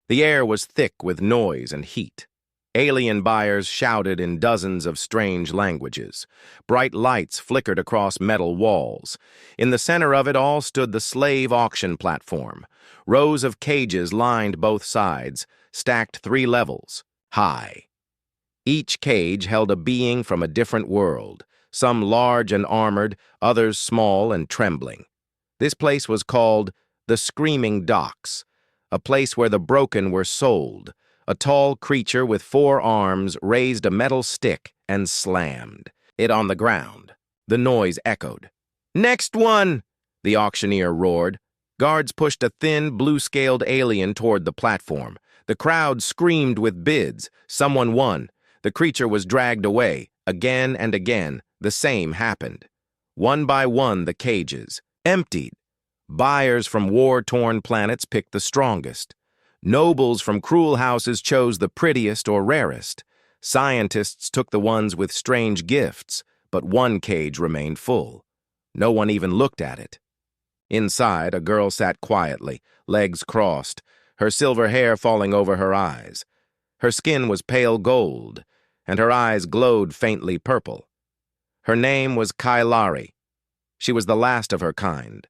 The air was thick with noise and heat. Alien buyers shouted in dozens of strange languages. Bright lights flickered across metal walls. In the center of it all stood the slave auction platform. Rows of cages lined both sides, stacked 3 levels, high. Each cage held a being from a different world, some large and armored, others small and trembling. This place was called the Screaming Docks, a place where the broken were sold. A tall creature with 4 arms raised a metal stick and slammed it on the ground. The noise echoed. "Next one!" the auctioneer roared. Guards pushed a thin, blue-scaled alien toward the platform. The crowd screamed with bids. Someone won. The creature was dragged away. Again and again, the same happened. One by one, the cages emptied. Buyers from war-torn planets picked the strongest. Nobles from cruel houses chose the prettiest or rarest. Scientists took the ones with strange gifts, but one cage remained full. No one even looked at it. Inside, a girl sat quietly, legs crossed, her silver hair falling over her eyes. Her skin was pale gold, and her eyes glowed faintly purple. Her name was Kailari. She was the last of her kind.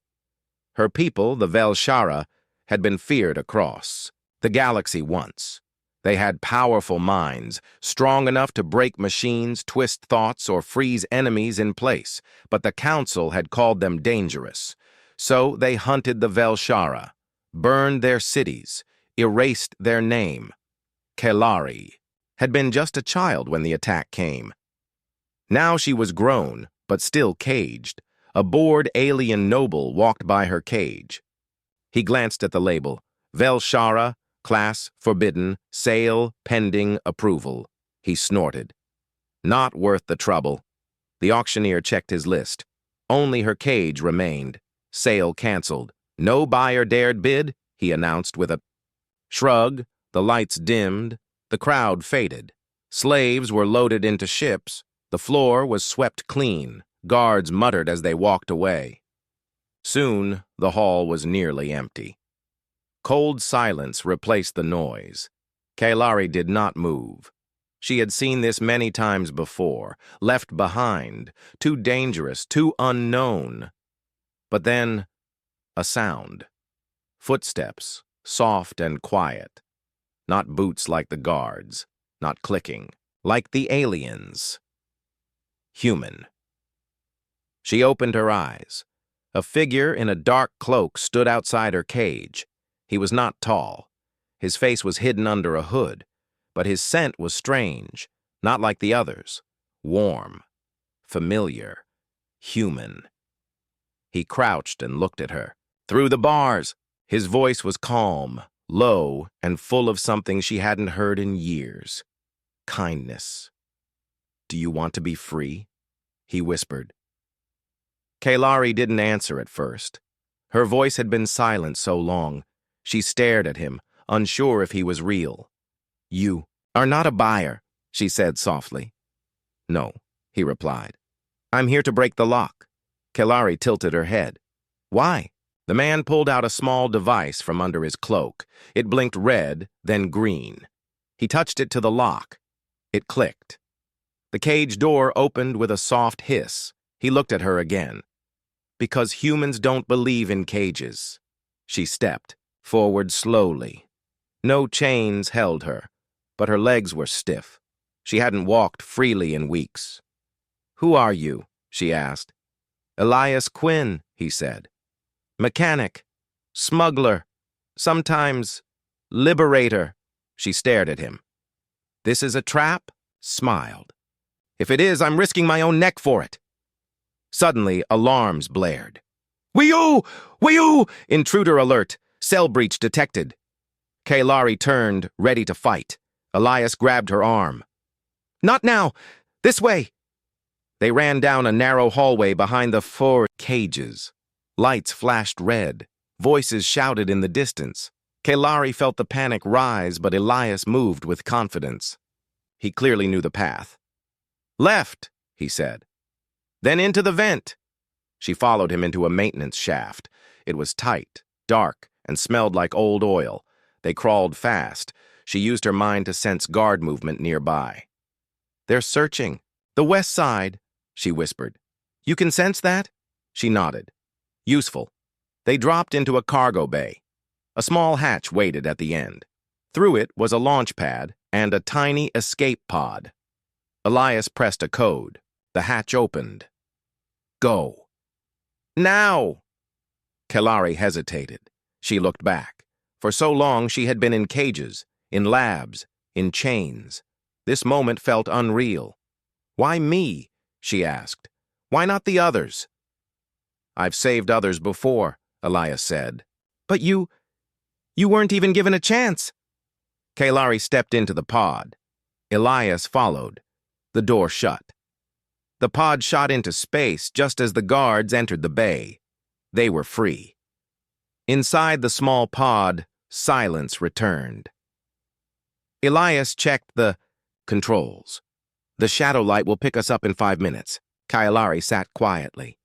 Her people, the Velshara, had been feared across the galaxy once. They had powerful minds, strong enough to break machines, twist thoughts, or freeze enemies in place, but the Council had called them dangerous. So they hunted the Velshara, burned their cities, erased their name. Kailari had been just a child when the attack came. Now she was grown, but still caged. A bored alien noble walked by her cage. He glanced at the label, Velshara, Class Forbidden, Sale Pending Approval. He snorted. Not worth the trouble. The auctioneer checked his list. Only her cage remained. Sale canceled. No buyer dared bid, he announced with a shrug. The lights dimmed. The crowd faded. Slaves were loaded into ships. The floor was swept clean. Guards muttered as they walked away. Soon, the hall was nearly empty. Cold silence replaced the noise. Kailari did not move. She had seen this many times before, left behind, too dangerous, too unknown. But then, a sound. Footsteps, soft and quiet. Not boots like the guards, not clicking, like the aliens. Human. She opened her eyes. A figure in a dark cloak stood outside her cage. He was not tall. His face was hidden under a hood, but his scent was strange, not like the others. Warm, familiar, human. He crouched and looked at her. Through the bars, his voice was calm, low, and full of something she hadn't heard in years. Kindness. "Do you want to be free?" he whispered. Kailari didn't answer at first. Her voice had been silent so long. She stared at him, unsure if he was real. "You are not a buyer," she said softly. "No," he replied. "I'm here to break the lock." Kailari tilted her head. "Why?" The man pulled out a small device from under his cloak. It blinked red, then green. He touched it to the lock. It clicked. The cage door opened with a soft hiss. He looked at her again. "Because humans don't believe in cages." She stepped forward slowly. No chains held her, but her legs were stiff. She hadn't walked freely in weeks. "Who are you?" she asked. "Elias Quinn," he said. "Mechanic, smuggler, sometimes liberator." She stared at him. "This is a trap?" Smiled. "If it is, I'm risking my own neck for it." Suddenly, alarms blared. "Wee-oo! Wee-oo! Intruder alert! Cell breach detected." Kailari turned, ready to fight. Elias grabbed her arm. "Not now! This way!" They ran down a narrow hallway behind the 4 cages. Lights flashed red. Voices shouted in the distance. Kailari felt the panic rise, but Elias moved with confidence. He clearly knew the path. "Left," he said. "Then into the vent." She followed him into a maintenance shaft. It was tight, dark, and smelled like old oil. They crawled fast. She used her mind to sense guard movement nearby. "They're searching. The west side," she whispered. "You can sense that?" She nodded. "Useful." They dropped into a cargo bay. A small hatch waited at the end. Through it was a launch pad and a tiny escape pod. Elias pressed a code. The hatch opened. "Go." "Now!" Kalari hesitated. She looked back. For so long she had been in cages, in labs, in chains. This moment felt unreal. "Why me?" she asked. "Why not the others?" "I've saved others before," Elias said. "But you weren't even given a chance." Kalari stepped into the pod. Elias followed. The door shut. The pod shot into space just as the guards entered the bay. They were free. Inside the small pod, silence returned. Elias checked the controls. "The shadow light will pick us up in 5 minutes. Kalari sat quietly.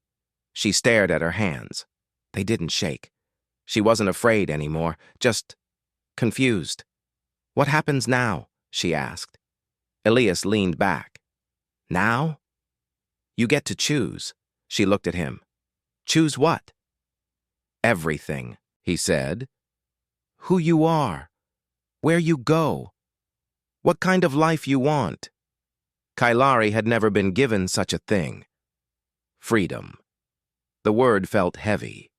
She stared at her hands. They didn't shake. She wasn't afraid anymore, just confused. "What happens now?" she asked. Elias leaned back. "Now? You get to choose." She looked at him. "Choose what?" "Everything," he said. "Who you are, where you go, what kind of life you want." Kalari had never been given such a thing. Freedom. The word felt heavy.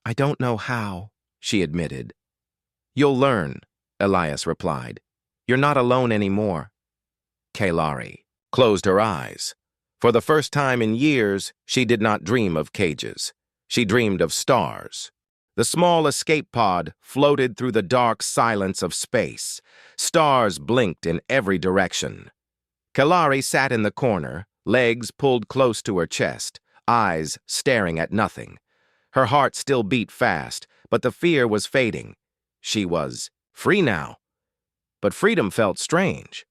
"I don't know how," she admitted. "You'll learn," Elias replied. "You're not alone anymore." Kalari closed her eyes. For the first time in years, she did not dream of cages. She dreamed of stars. The small escape pod floated through the dark silence of space. Stars blinked in every direction. Kalari sat in the corner, legs pulled close to her chest, eyes staring at nothing. Her heart still beat fast, but the fear was fading. She was free now. But freedom felt strange.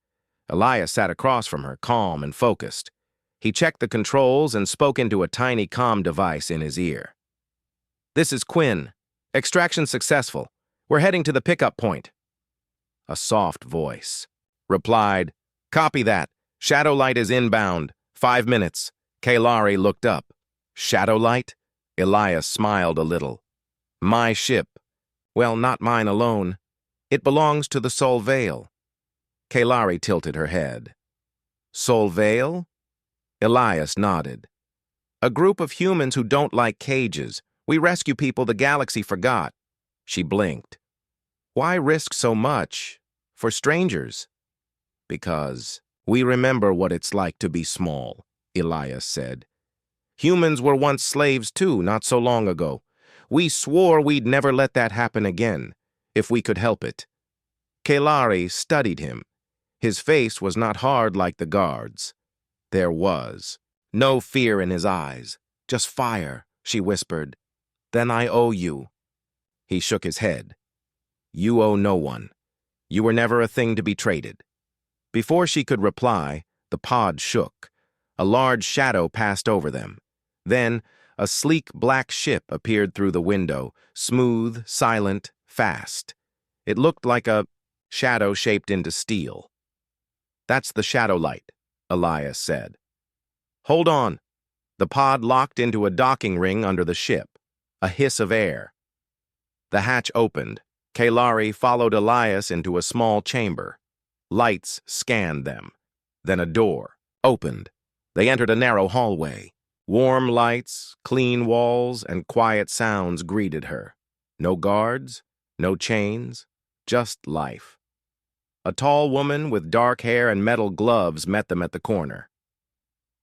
Elias sat across from her, calm and focused. He checked the controls and spoke into a tiny comm device in his ear. "This is Quinn. Extraction successful. We're heading to the pickup point." A soft voice replied, "Copy that. Shadow light is inbound. 5 minutes." Kalari looked up. "Shadow light?" Elias smiled a little. "My ship. Well, not mine alone. It belongs to the Solvale." Kalari tilted her head. "Solvale?" Elias nodded. "A group of humans who don't like cages. We rescue people the galaxy forgot." She blinked. "Why risk so much for strangers?" "Because we remember what it's like to be small," Elias said. "Humans were once slaves too, not so long ago. We swore we'd never let that happen again, if we could help it." Kalari studied him. His face was not hard like the guards. There was no fear in his eyes, just fire, she whispered. "Then I owe you." He shook his head. "You owe no one. You were never a thing to be traded." Before she could reply, the pod shook. A large shadow passed over them. Then, a sleek black ship appeared through the window, smooth, silent, fast. It looked like a shadow shaped into steel. "That's the shadow light," Elias said. "Hold on." The pod locked into a docking ring under the ship. A hiss of air. The hatch opened. Kalari followed Elias into a small chamber. Lights scanned them. Then a door opened. They entered a narrow hallway. Warm lights, clean walls, and quiet sounds greeted her. No guards, no chains, just life. A tall woman with dark hair and metal gloves met them at the corner.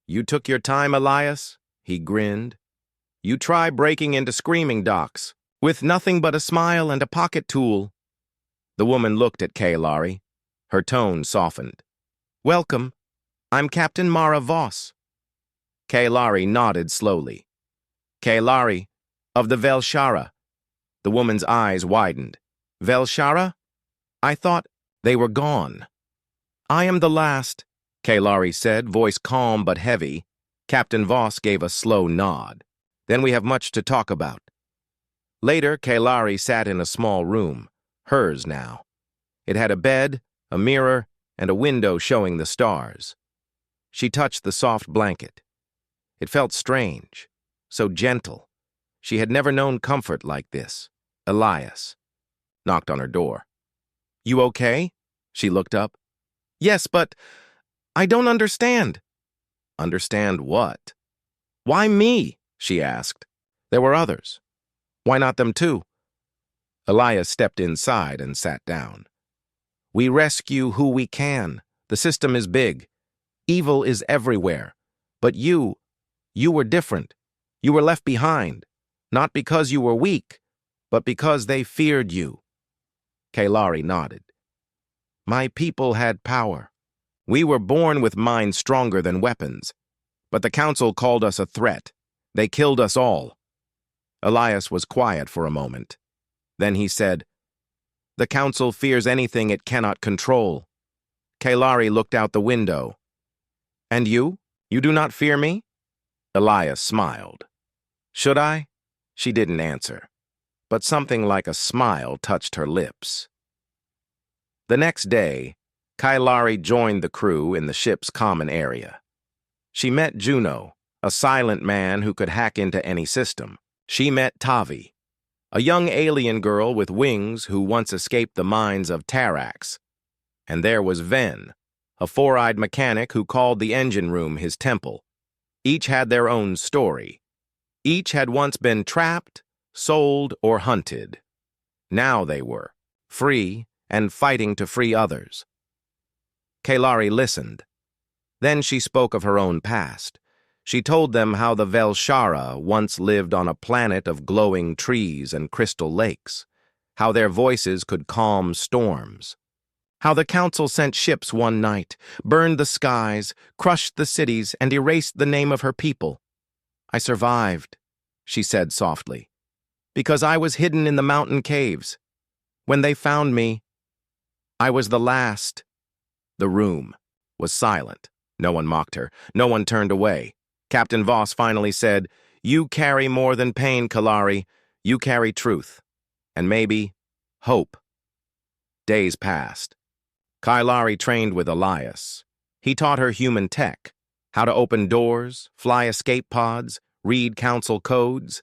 "You took your time, Elias?" He grinned. "You try breaking into screaming docks, with nothing but a smile and a pocket tool." The woman looked at Kalari. Her tone softened. "Welcome. I'm Captain Mara Voss." Kalari nodded slowly. "Kalari, of the Velshara." The woman's eyes widened. "Velshara? I thought they were gone." "I am the last," Kalari said, voice calm but heavy. Captain Voss gave a slow nod. "Then we have much to talk about." Later, Kalari sat in a small room. hers now. It had a bed, a mirror, and a window showing the stars. She touched the soft blanket. It felt strange, so gentle. She had never known comfort like this. Elias knocked on her door. "You okay?" She looked up. "Yes, but I don't understand." "Understand what?" "Why me?" she asked. There were others. Why not them too? Elias stepped inside and sat down. "We rescue who we can. The system is big. Evil is everywhere. But you were different. You were left behind. Not because you were weak, but because they feared you." Kalari nodded. "My people had power. We were born with minds stronger than weapons. But the council called us a threat. They killed us all." Elias was quiet for a moment. Then he said, "The council fears anything it cannot control." Kalari looked out the window. "And you? You do not fear me?" Elias smiled. "Should I?" She didn't answer, but something like a smile touched her lips. The next day, Kailari joined the crew in the ship's common area. She met Juno, a silent man who could hack into any system. She met Tavi, a young alien girl with wings who once escaped the mines of Tarax. And there was Ven, a four-eyed mechanic who called the engine room his temple. Each had their own story. Each had once been trapped, sold, or hunted. Now they were free and fighting to free others. Kalari listened. Then she spoke of her own past. She told them how the Velshara once lived on a planet of glowing trees and crystal lakes, how their voices could calm storms, how the council sent ships one night, burned the skies, crushed the cities, and erased the name of her people. "I survived," she said softly, "because I was hidden in the mountain caves. When they found me, I was the last." The room was silent. No one mocked her. No one turned away. Captain Voss finally said, "You carry more than pain, Kalari. You carry truth. And maybe hope." Days passed. Kailari trained with Elias. He taught her human tech, how to open doors, fly escape pods, read council codes.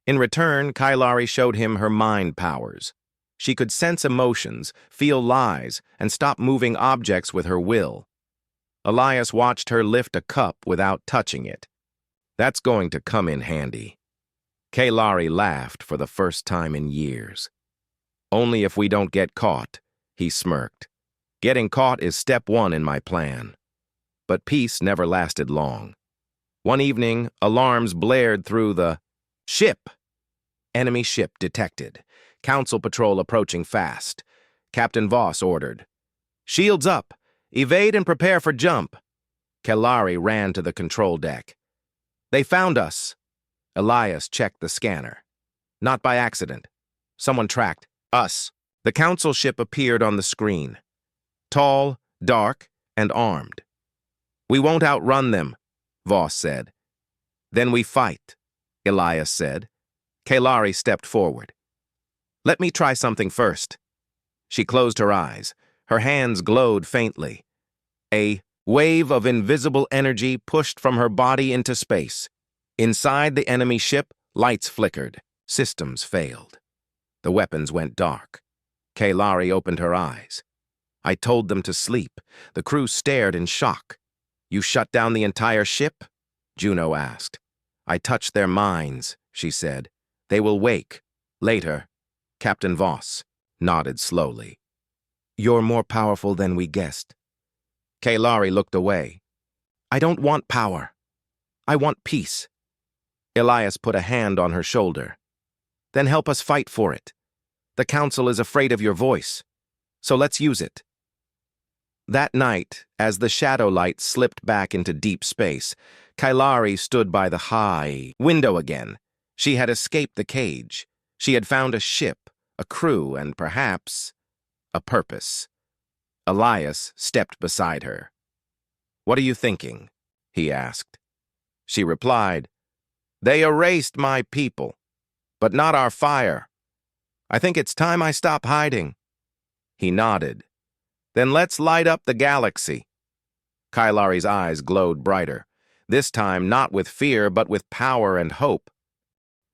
In return, Kailari showed him her mind powers. She could sense emotions, feel lies, and stop moving objects with her will. Elias watched her lift a cup without touching it. "That's going to come in handy." Kalari laughed for the first time in years. "Only if we don't get caught," he smirked. "Getting caught is step one in my plan." But peace never lasted long. One evening, alarms blared through the ship. Enemy ship detected. Council patrol approaching fast. Captain Voss ordered, "Shields up! Evade and prepare for jump." Kalari ran to the control deck. "They found us." Elias checked the scanner. Not by accident. Someone tracked us. The council ship appeared on the screen. Tall, dark, and armed. "We won't outrun them," Voss said. "Then we fight," Elias said. Kalari stepped forward. "Let me try something first." She closed her eyes. Her hands glowed faintly. A wave of invisible energy pushed from her body into space. Inside the enemy ship, lights flickered. Systems failed. The weapons went dark. Kalari opened her eyes. "I told them to sleep." The crew stared in shock. "You shut down the entire ship?" Juno asked. "I touched their minds," she said. "They will wake. Later." Captain Voss nodded slowly. "You're more powerful than we guessed." Kalari looked away. "I don't want power. I want peace." Elias put a hand on her shoulder. "Then help us fight for it. The council is afraid of your voice, so let's use it." That night, as the shadow light slipped back into deep space, Kalari stood by the high window again. She had escaped the cage. She had found a ship, a crew, and perhaps a purpose. Elias stepped beside her. "What are you thinking?" he asked. She replied, "They erased my people, but not our fire. I think it's time I stop hiding. He nodded. Then let's light up the galaxy. Kylari's eyes glowed brighter, this time not with fear but with power and hope.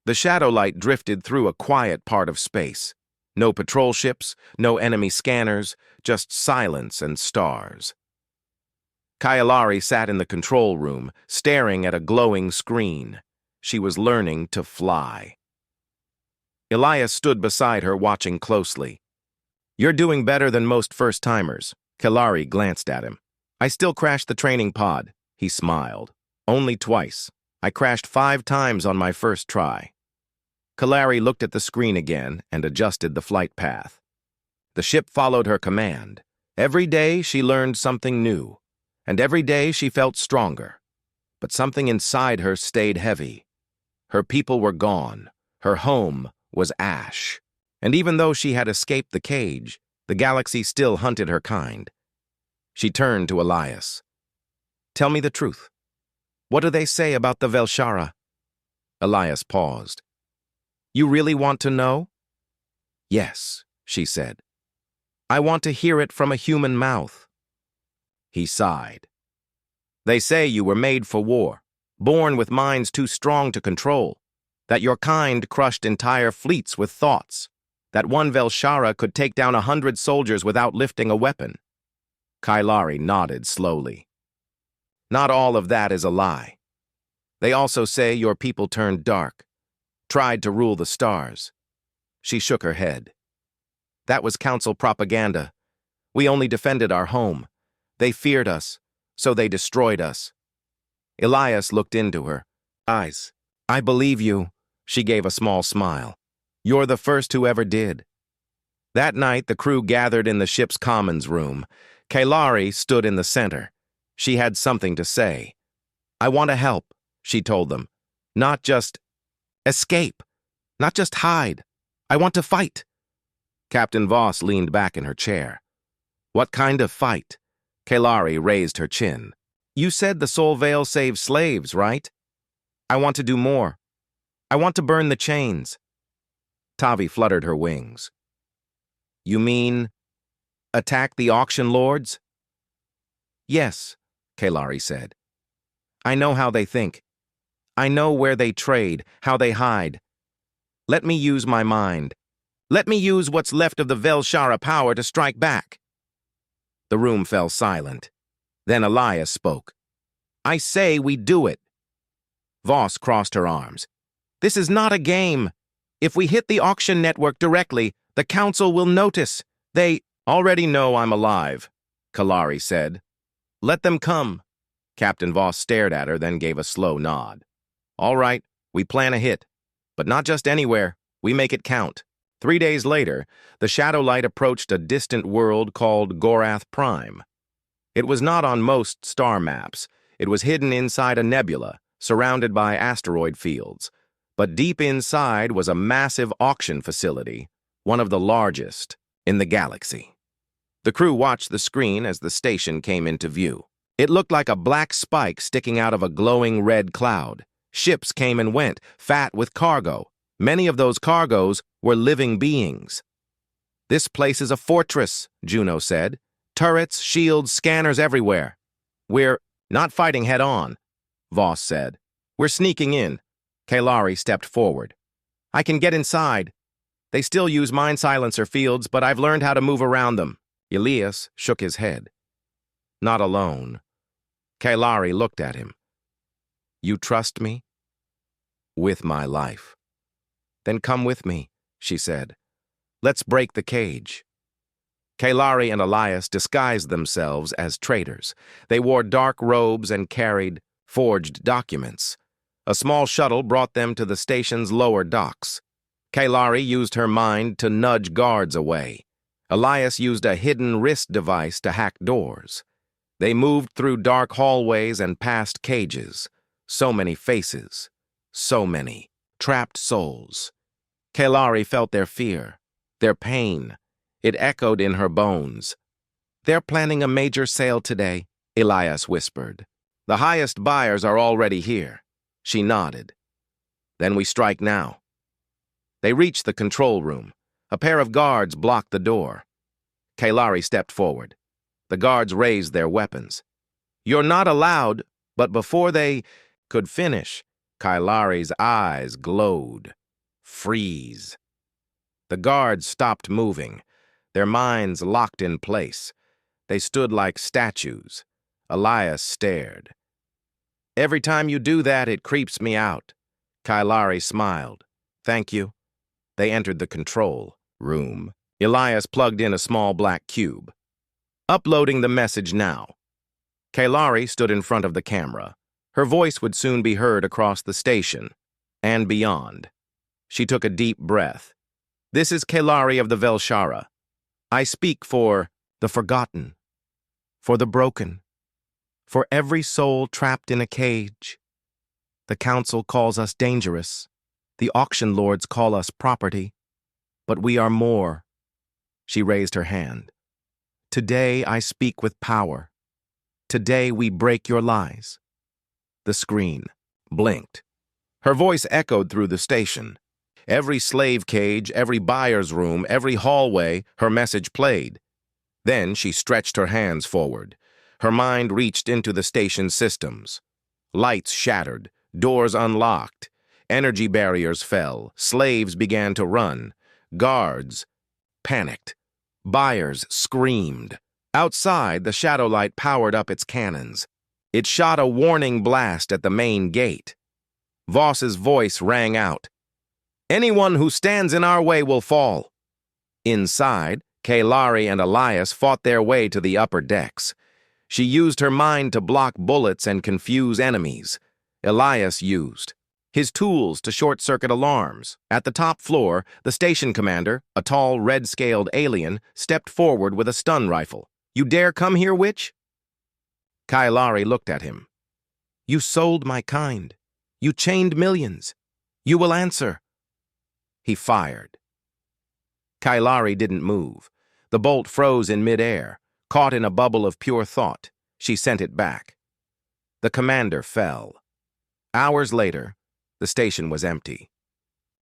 The shadow light drifted through a quiet part of space. No patrol ships, no enemy scanners, just silence and stars. Kylari sat in the control room, staring at a glowing screen. She was learning to fly. Elias stood beside her, watching closely. You're doing better than most first-timers. Kylari glanced at him. I still crashed the training pod. He smiled. Only twice. I crashed 5 times on my first try. Kylari looked at the screen again and adjusted the flight path. The ship followed her command. Every day she learned something new, and every day she felt stronger. But something inside her stayed heavy. Her people were gone. Her home was ash. And even though she had escaped the cage, the galaxy still hunted her kind. She turned to Elias. Tell me the truth. What do they say about the Velshara? Elias paused. You really want to know? Yes, she said. I want to hear it from a human mouth. He sighed. They say you were made for war, born with minds too strong to control, that your kind crushed entire fleets with thoughts, that one Velshara could take down 100 soldiers without lifting a weapon. Kylari nodded slowly. Not all of that is a lie. They also say your people turned dark, tried to rule the stars. She shook her head. That was council propaganda. We only defended our home. They feared us, so they destroyed us. Elias looked into her eyes. I believe you. She gave a small smile. You're the first who ever did. That night, the crew gathered in the ship's commons room. Kylari stood in the center. She had something to say. I want to help, she told them. Not just escape. Not just hide. I want to fight. Captain Voss leaned back in her chair. What kind of fight? Kylari raised her chin. You said the Soul Veil saves slaves, right? I want to do more. I want to burn the chains. Tavi fluttered her wings. You mean attack the auction lords? Yes, Kylari said. I know how they think. I know where they trade, how they hide. Let me use my mind. Let me use what's left of the Velshara power to strike back. The room fell silent. Then Elias spoke. I say we do it. Voss crossed her arms. This is not a game. If we hit the auction network directly, the council will notice. They already know I'm alive, Kylari said. Let them come. Captain Voss stared at her, then gave a slow nod. All right, we plan a hit. But not just anywhere. We make it count. 3 days later, the shadow light approached a distant world called Gorath Prime. It was not on most star maps. It was hidden inside a nebula, surrounded by asteroid fields. But deep inside was a massive auction facility, one of the largest in the galaxy. The crew watched the screen as the station came into view. It looked like a black spike sticking out of a glowing red cloud. Ships came and went, fat with cargo. Many of those cargoes were living beings. This place is a fortress, Juno said. Turrets, shields, scanners everywhere. We're not fighting head-on, Voss said. We're sneaking in. Kylari stepped forward. I can get inside. They still use mine silencer fields, but I've learned how to move around them. Elias shook his head. Not alone. Kylari looked at him. You trust me? With my life. Then come with me, she said. Let's break the cage. Kylari and Elias disguised themselves as traders. They wore dark robes and carried forged documents. A small shuttle brought them to the station's lower docks. Kylari used her mind to nudge guards away. Elias used a hidden wrist device to hack doors. They moved through dark hallways and past cages. So many faces. So many trapped souls. Kylari felt their fear, their pain. It echoed in her bones. They're planning a major sale today, Elias whispered. The highest buyers are already here. She nodded. Then we strike now. They reached the control room, A pair of guards blocked the door. Kailari stepped forward. The guards raised their weapons. "You're not allowed," but before they could finish, Kailari's eyes glowed. "Freeze." The guards stopped moving, their minds locked in place. They stood like statues. Elias stared. "Every time you do that, it creeps me out." Kailari smiled. "Thank you." They entered the control room. Elias plugged in a small black cube. "Uploading the message now." Kailari stood in front of the camera. Her voice would soon be heard across the station and beyond. She took a deep breath. "This is Kailari of the Velshara. I speak for the forgotten, for the broken, for every soul trapped in a cage. The council calls us dangerous. The auction lords call us property. But we are more." She raised her hand. "Today I speak with power. Today we break your lies." The screen blinked. Her voice echoed through the station. Every slave cage, every buyer's room, every hallway, her message played. Then she stretched her hands forward. Her mind reached into the station's systems. Lights shattered, doors unlocked, energy barriers fell, slaves began to run, guards panicked, buyers screamed. Outside, the shadow light powered up its cannons. It shot a warning blast at the main gate. Voss's voice rang out. "Anyone who stands in our way will fall." Inside, Kailari and Elias fought their way to the upper decks. She used her mind to block bullets and confuse enemies. Elias used his tools to short-circuit alarms. At the top floor, the station commander, a tall, red-scaled alien, stepped forward with a stun rifle. "You dare come here, witch?" Kailari looked at him. "You sold my kind. You chained millions. You will answer." He fired. Kailari didn't move. The bolt froze in midair, caught in a bubble of pure thought. She sent it back. The commander fell. Hours later, the station was empty.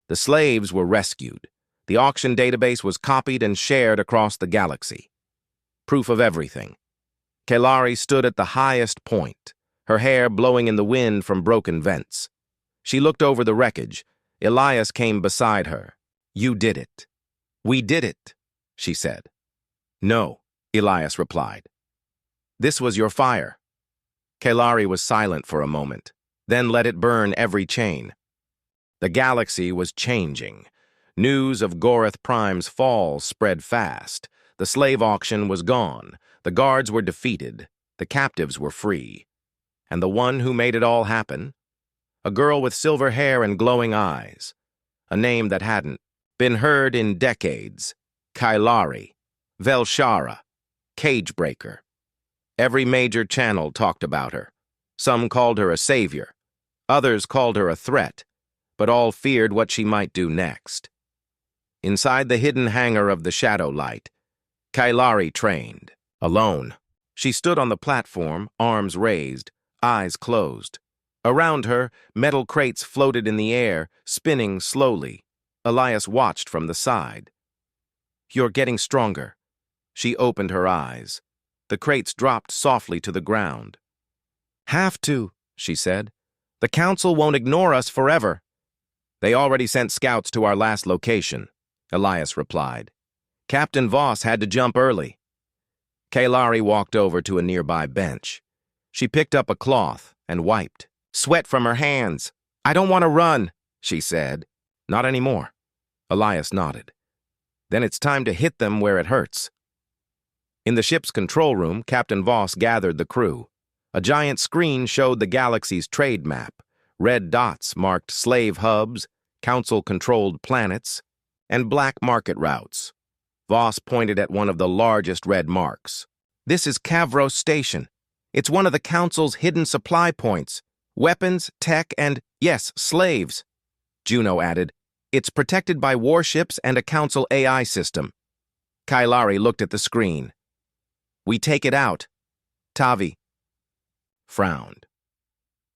The slaves were rescued. The auction database was copied and shared across the galaxy. Proof of everything. Kailari stood at the highest point, her hair blowing in the wind from broken vents. She looked over the wreckage. Elias came beside her. "You did it." "We did it," she said. "No," Elias replied. "This was your fire." Kailari was silent for a moment, then let it burn every chain. The galaxy was changing. News of Gorath Prime's fall spread fast. The slave auction was gone. The guards were defeated. The captives were free. And the one who made it all happen? A girl with silver hair and glowing eyes. A name that hadn't been heard in decades. Kailari, Velshara, Cagebreaker. Every major channel talked about her. Some called her a savior. Others called her a threat, but all feared what she might do next. Inside the hidden hangar of the Shadow Light, Kailari trained, alone. She stood on the platform, arms raised, eyes closed. Around her, metal crates floated in the air, spinning slowly. Elias watched from the side. "You're getting stronger." She opened her eyes. The crates dropped softly to the ground. "Have to," she said. "The council won't ignore us forever." "They already sent scouts to our last location," Elias replied. "Captain Voss had to jump early." Kailari walked over to a nearby bench. She picked up a cloth and wiped sweat from her hands. "I don't want to run," she said. "Not anymore." Elias nodded. "Then it's time to hit them where it hurts." In the ship's control room, Captain Voss gathered the crew. A giant screen showed the galaxy's trade map. Red dots marked slave hubs, council-controlled planets, and black market routes. Voss pointed at one of the largest red marks. "This is Kavros Station. It's one of the council's hidden supply points. Weapons, tech, and, yes, slaves." Juno added, "It's protected by warships and a council AI system." Kailari looked at the screen. "We take it out." Tavi frowned.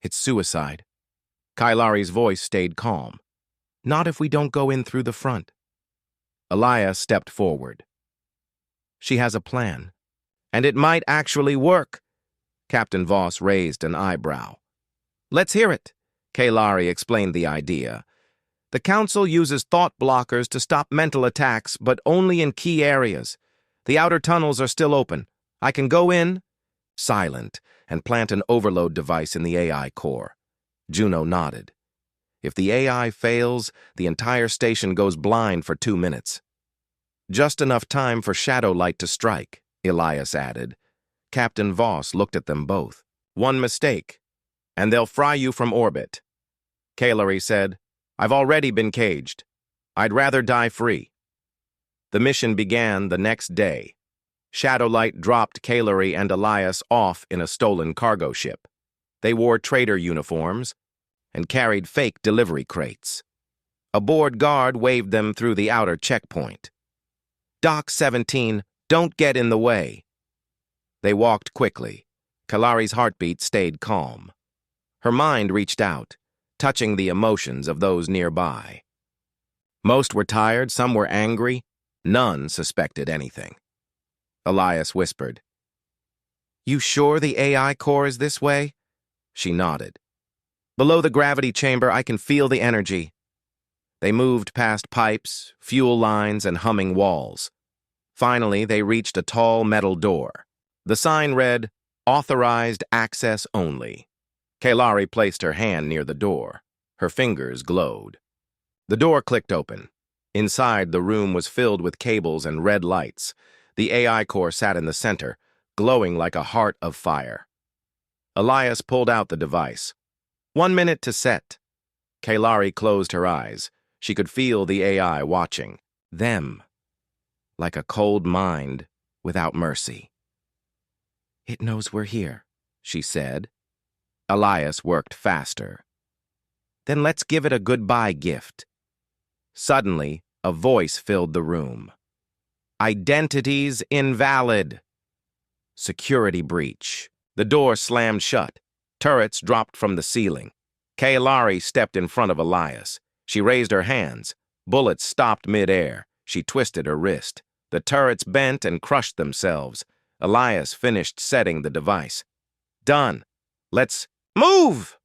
"It's suicide." Kailari's voice stayed calm. "Not if we don't go in through the front." Elias stepped forward. She has a plan. And it might actually work. Captain Voss raised an eyebrow. Let's hear it. Kalari explained the idea. The Council uses thought blockers to stop mental attacks, but only in key areas. The outer tunnels are still open. I can go in, silent, and plant an overload device in the AI core. Juno nodded. If the AI fails, the entire station goes blind for 2 minutes. Just enough time for shadow light to strike, Elias added. Captain Voss looked at them both. One mistake, and they'll fry you from orbit. Kalari said, I've already been caged. I'd rather die free. The mission began the next day. Shadowlight dropped Kalari and Elias off in a stolen cargo ship. They wore trader uniforms and carried fake delivery crates. A bored guard waved them through the outer checkpoint. Dock 17, don't get in the way. They walked quickly. Kalari's heartbeat stayed calm. Her mind reached out, touching the emotions of those nearby. Most were tired, some were angry. None suspected anything. Elias whispered, You sure the AI core is this way? She nodded. Below the gravity chamber, I can feel the energy. They moved past pipes, fuel lines, and humming walls. Finally, they reached a tall metal door. The sign read, Authorized Access Only. Kalari placed her hand near the door. Her fingers glowed. The door clicked open. Inside, the room was filled with cables and red lights. The AI core sat in the center, glowing like a heart of fire. Elias pulled out the device. 1 minute to set. Kalari closed her eyes. She could feel the AI watching. Them. Like a cold mind without mercy. It knows we're here, she said. Elias worked faster. Then let's give it a goodbye gift. Suddenly, a voice filled the room. Identities invalid. Security breach. The door slammed shut. Turrets dropped from the ceiling. Kalari stepped in front of Elias. She raised her hands. Bullets stopped mid-air. She twisted her wrist. The turrets bent and crushed themselves. Elias finished setting the device. Done. Let's move!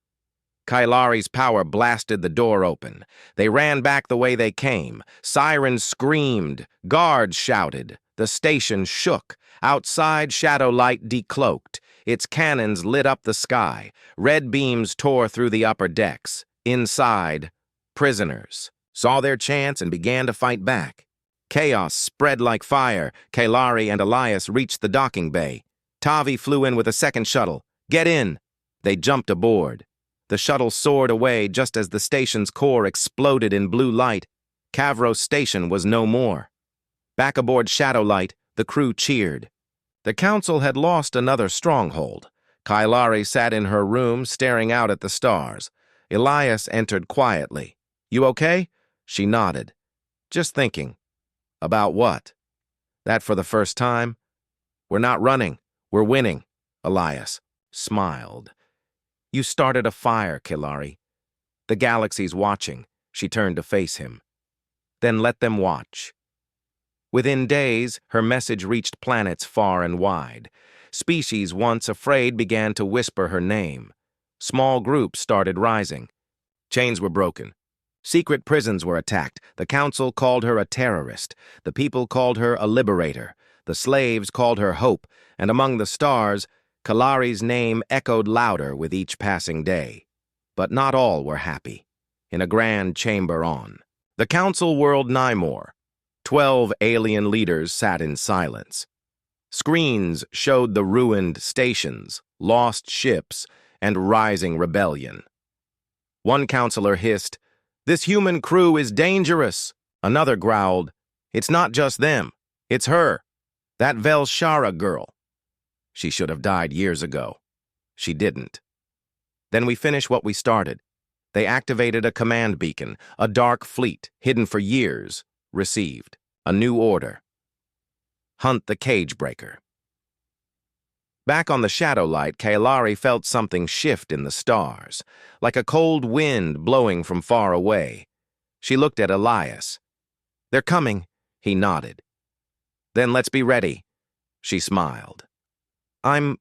Kalari's power blasted the door open. They ran back the way they came. Sirens screamed. Guards shouted. The station shook. Outside, Shadowlight decloaked. Its cannons lit up the sky. Red beams tore through the upper decks. Inside, prisoners saw their chance and began to fight back. Chaos spread like fire. Kalari and Elias reached the docking bay. Tavi flew in with a second shuttle. Get in! They jumped aboard. The shuttle soared away just as the station's core exploded in blue light. Cavro Station was no more. Back aboard Shadowlight, the crew cheered. The Council had lost another stronghold. Kalari sat in her room, staring out at the stars. Elias entered quietly. You okay? She nodded. Just thinking. About what? That for the first time? We're not running. We're winning. Elias smiled. You started a fire, Kalari. The galaxy's watching. She turned to face him. Then let them watch. Within days, her message reached planets far and wide. Species once afraid began to whisper her name. Small groups started rising. Chains were broken. Secret prisons were attacked. The Council called her a terrorist. The people called her a liberator. The slaves called her hope. And among the stars, Kalari's name echoed louder with each passing day. But not all were happy. In a grand chamber on the Council world Nymor, 12 alien leaders sat in silence. Screens showed the ruined stations, lost ships, and rising rebellion. One counselor hissed, This human crew is dangerous. Another growled, It's not just them. It's her. That Velshara girl. She should have died years ago. She didn't. Then we finish what we started. They activated a command beacon, a dark fleet, hidden for years, received. A new order. Hunt the cage breaker. Back on the Shadowlight, Kalari felt something shift in the stars, like a cold wind blowing from far away. She looked at Elias. They're coming, He nodded. Then let's be ready. She smiled. I'm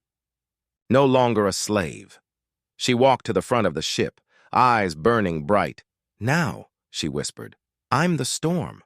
no longer a slave. She walked to the front of the ship, eyes burning bright. Now, she whispered, I'm the storm.